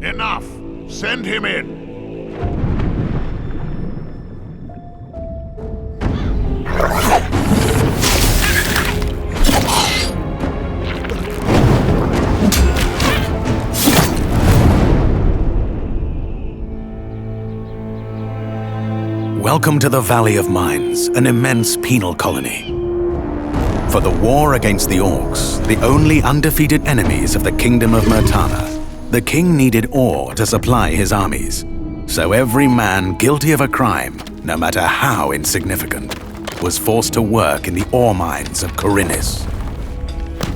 Enough! Send him in! Welcome to the Valley of Mines, an immense penal colony. For the war against the Orcs, the only undefeated enemies of the Kingdom of Murtana, the king needed ore to supply his armies. So every man guilty of a crime, no matter how insignificant, was forced to work in the ore mines of Khorinis.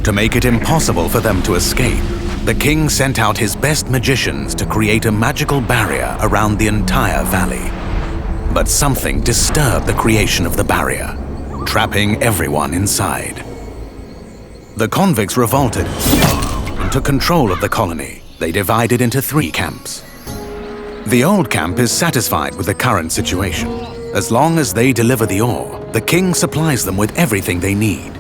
To make it impossible for them to escape, the king sent out his best magicians to create a magical barrier around the entire valley. But something disturbed the creation of the barrier, trapping everyone inside. The convicts revolted and took control of the colony. They divided into 3 camps. The old camp is satisfied with the current situation. As long as they deliver the ore, the king supplies them with everything they need.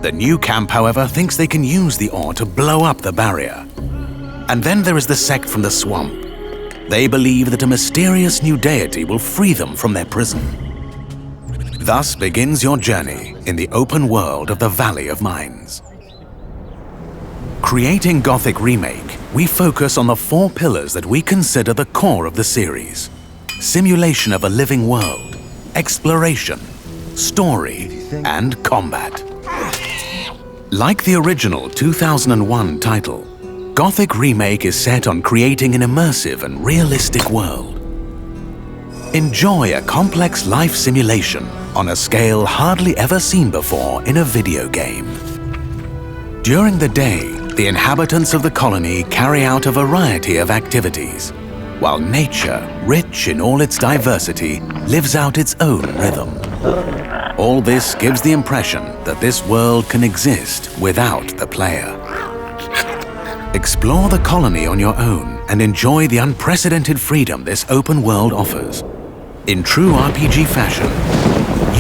The new camp, however, thinks they can use the ore to blow up the barrier. And then there is the sect from the swamp. They believe that a mysterious new deity will free them from their prison. Thus begins your journey in the open world of the Valley of Mines. Creating Gothic Remake, we focus on the 4 pillars that we consider the core of the series: simulation of a living world, exploration, story, and combat. Like the original 2001 title, Gothic Remake is set on creating an immersive and realistic world. Enjoy a complex life simulation on a scale hardly ever seen before in a video game. During the day, the inhabitants of the colony carry out a variety of activities, while nature, rich in all its diversity, lives out its own rhythm. All this gives the impression that this world can exist without the player. Explore the colony on your own and enjoy the unprecedented freedom this open world offers. In true RPG fashion,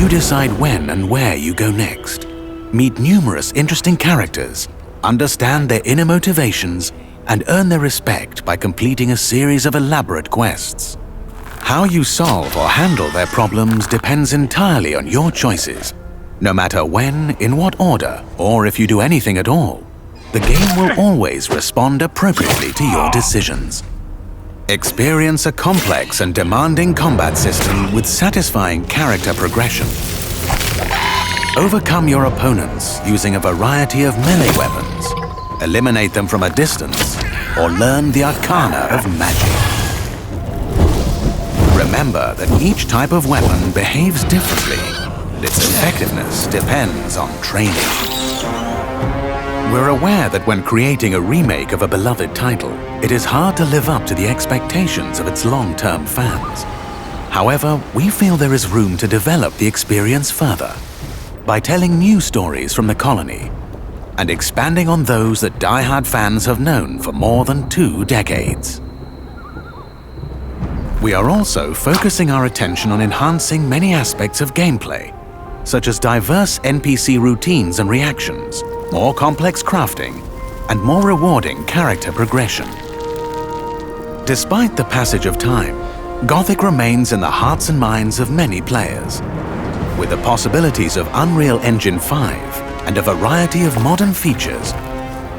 you decide when and where you go next. Meet numerous interesting characters, understand their inner motivations, and earn their respect by completing a series of elaborate quests. How you solve or handle their problems depends entirely on your choices. No matter when, in what order, or if you do anything at all, the game will always respond appropriately to your decisions. Experience a complex and demanding combat system with satisfying character progression. Overcome your opponents using a variety of melee weapons, eliminate them from a distance, or learn the arcana of magic. Remember that each type of weapon behaves differently, and its effectiveness depends on training. We're aware that when creating a remake of a beloved title, it is hard to live up to the expectations of its long-term fans. However, we feel there is room to develop the experience further by telling new stories from the colony and expanding on those that die-hard fans have known for more than 2 decades. We are also focusing our attention on enhancing many aspects of gameplay, such as diverse NPC routines and reactions, more complex crafting, and more rewarding character progression. Despite the passage of time, Gothic remains in the hearts and minds of many players. With the possibilities of Unreal Engine 5 and a variety of modern features,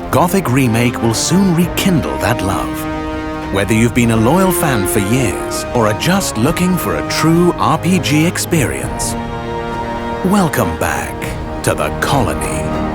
Gothic Remake will soon rekindle that love. Whether you've been a loyal fan for years or are just looking for a true RPG experience, welcome back to the colony.